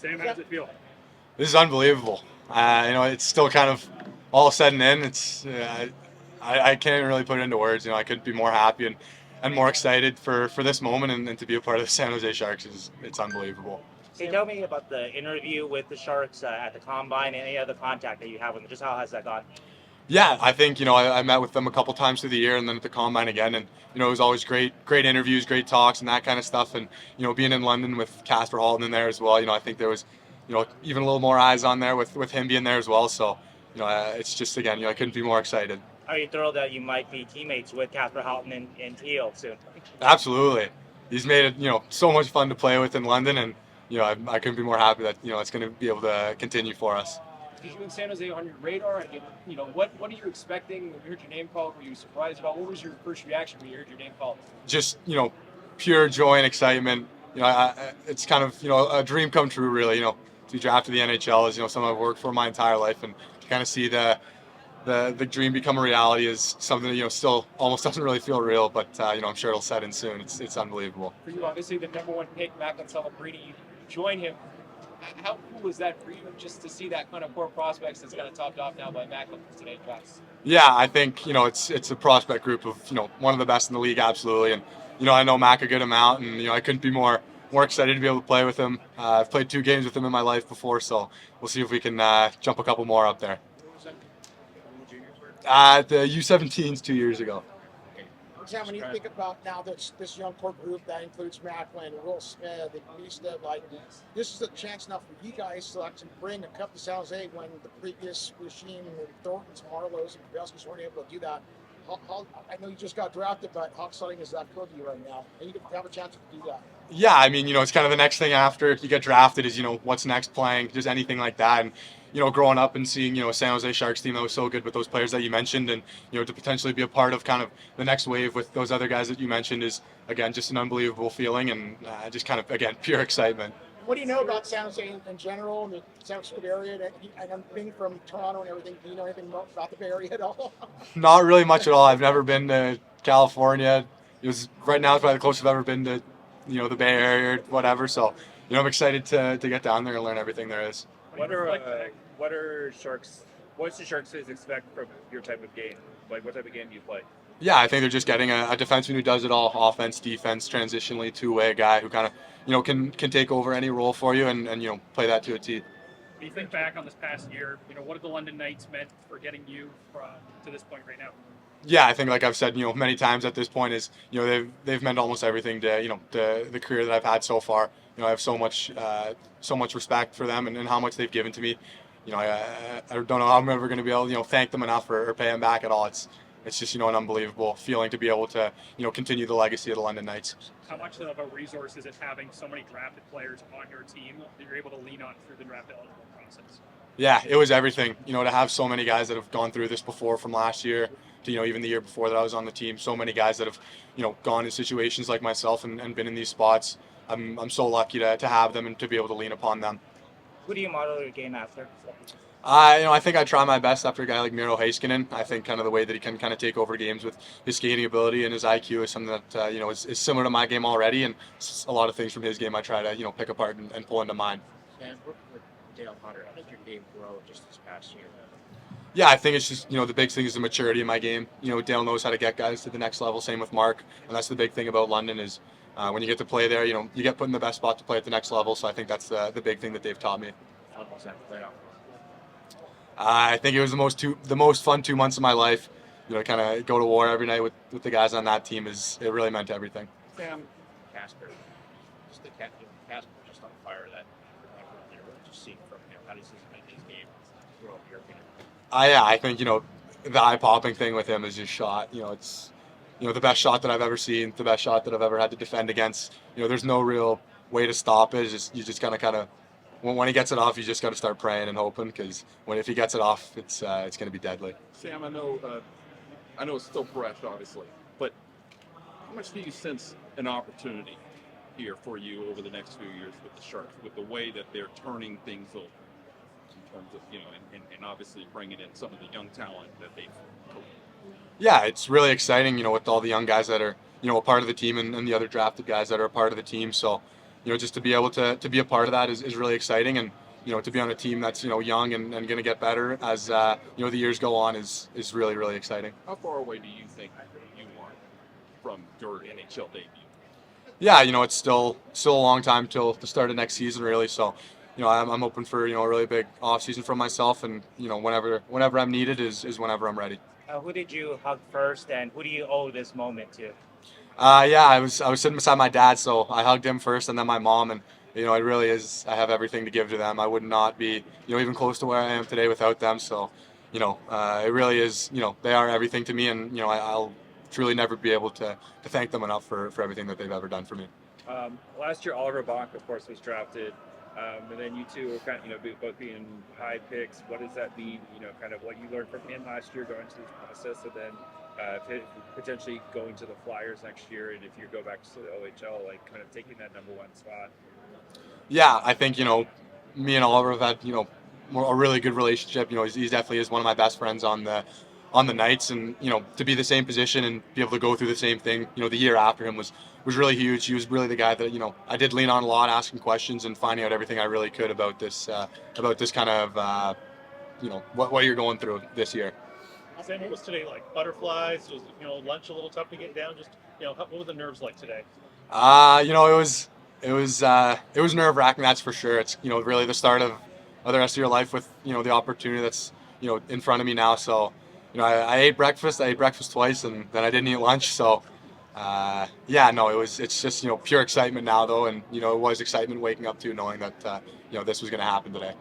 Sam, how does it feel? This is unbelievable. It's still kind of all said and in. I can't really put it into words. I couldn't be more happy and more excited for this moment and to be a part of the San Jose Sharks. It's unbelievable. Can you tell me about the interview with the Sharks at the Combine and any other contact that you have with them? Just how has that gone? Yeah, I think I met with them a couple times through the year and then at the combine again, and it was always great interviews, great talks, and that kind of stuff. And being in London with Casper Halton in there as well, I think there was even a little more eyes on there with him being there as well. So it's just again, I couldn't be more excited. Are you thrilled that you might be teammates with Casper Halton and Teal soon? Absolutely, he's made it so much fun to play with in London, and I couldn't be more happy that it's going to be able to continue for us. Is you in San Jose on your radar? What are you expecting? When you heard your name called, were you surprised at all? What was your first reaction when you heard your name called? Just pure joy and excitement. It's kind of a dream come true, really. To be drafted to the NHL is something I've worked for my entire life, and to kind of see the dream become a reality is something that still almost doesn't really feel real, but I'm sure it'll set in soon. It's unbelievable. For you, obviously the number one pick, Macklin Celebrini, you join him. How cool is that for you, just to see that kind of core prospects that's kind of topped off now by Macklin for today's draft? Yeah, I think it's a prospect group of one of the best in the league, absolutely, and I know Mac a good amount, and I couldn't be more excited to be able to play with him. I've played 2 games with him in my life before, so we'll see if we can jump a couple more up there. The U17s 2 years ago. Sam, when you think about now this young core group that includes Macklin, Will Smith, and Beasta, this is a chance now for you guys to actually bring a cup to San Jose when the previous regime, Thorntons, Marlowe's, and Pavelskis weren't able to do that. I know you just got drafted, but how exciting is that for you right now? And you have a chance to do that. Yeah, I mean, it's kind of the next thing after you get drafted is, what's next playing, just anything like that. And, growing up and seeing, a San Jose Sharks team that was so good with those players that you mentioned and, to potentially be a part of kind of the next wave with those other guys that you mentioned is, again, just an unbelievable feeling and just kind of, again, pure excitement. What do you know about San Jose in general, and the San Francisco area? And I'm being from Toronto and everything. Do you know anything about the Bay Area at all? Not really much at all. I've never been to California. Right now it's probably the closest I've ever been to the Bay Area or whatever. So, I'm excited to get down there and learn everything there is. What's the Sharks fans expect from your type of game? Like, what type of game do you play? Yeah, I think they're just getting a defenseman who does it all: offense, defense, transitionally, two-way guy who kind of can take over any role for you and play that to a T. When you think back on this past year, what have the London Knights meant for getting you to this point right now? Yeah, I think like I've said, many times at this point is, they've meant almost everything to, the career that I've had so far. I have so much respect for them and how much they've given to me. I don't know how I'm ever going to be able to, thank them enough or pay them back at all. It's just, an unbelievable feeling to be able to, continue the legacy of the London Knights. How much of a resource is it having so many drafted players on your team that you're able to lean on through the draft eligible process? Yeah, it was everything. To have so many guys that have gone through this before from last year to, even the year before that I was on the team. So many guys that have, gone in situations like myself and been in these spots. I'm so lucky to have them and to be able to lean upon them. Who do you model your game after? I think I try my best after a guy like Miro Heiskanen. I think kind of the way that he can kind of take over games with his skating ability and his IQ is something that is similar to my game already, and a lot of things from his game I try to pick apart and pull into mine. And working with Dale Hunter, how did your game grow just this past year? Yeah, I think it's just the big thing is the maturity in my game. Dale knows how to get guys to the next level. Same with Mark, and that's the big thing about London is when you get to play there, you get put in the best spot to play at the next level. So I think that's the big thing that they've taught me. How was that playoff? I think it was the most fun 2 months of my life. Kind of go to war every night with the guys on that team it really meant everything. Sam, Casper, just the captain, Casper just on fire that just seeing from him. How does his game grow up your opinion? I think the eye popping thing with him is his shot. It's the best shot that I've ever seen, the best shot that I've ever had to defend against. There's no real way to stop it. You just kind of. When he gets it off, you just got to start praying and hoping because if he gets it off, it's going to be deadly. Sam, I know it's still fresh, obviously, but how much do you sense an opportunity here for you over the next few years with the Sharks, with the way that they're turning things over in terms of and obviously bringing in some of the young talent that they've coached? Yeah, it's really exciting, with all the young guys that are a part of the team and the other drafted guys that are a part of the team. So. just to be able to be a part of that is really exciting. And to be on a team that's young and going to get better as the years go on is really, really exciting. How far away do you think you are from your NHL debut? Yeah, it's still a long time till the start of next season, really. So, I'm hoping for a really big off season for myself, and whenever I'm needed is whenever I'm ready. Who did you hug first, and who do you owe this moment to? Yeah, I was sitting beside my dad, so I hugged him first, and then my mom, and it really is. I have everything to give to them. I would not be even close to where I am today without them. So, it really is. They are everything to me, and I'll truly never be able to thank them enough for everything that they've ever done for me. Last year, Oliver Bonk, of course, was drafted, and then you two were kind of, both being high picks. What does that mean? Kind of what you learned from him last year going through this process, and then potentially going to the Flyers next year, and if you go back to the OHL, like kind of taking that number 1 spot. Yeah, I think me and Oliver have had a really good relationship. He definitely is one of my best friends on the Knights, and to be the same position and be able to go through the same thing the year after him was really huge. He was really the guy that I did lean on a lot, asking questions and finding out everything I really could about this kind of what you're going through this year. Sam, what was today like? Butterflies? Was lunch a little tough to get down? Just what were the nerves like today? It was nerve wracking, that's for sure. It's really the start of the rest of your life with the opportunity that's in front of me now. So I ate breakfast. I ate breakfast twice, and then I didn't eat lunch. So it's just pure excitement now though, and it was excitement waking up to knowing that this was going to happen today.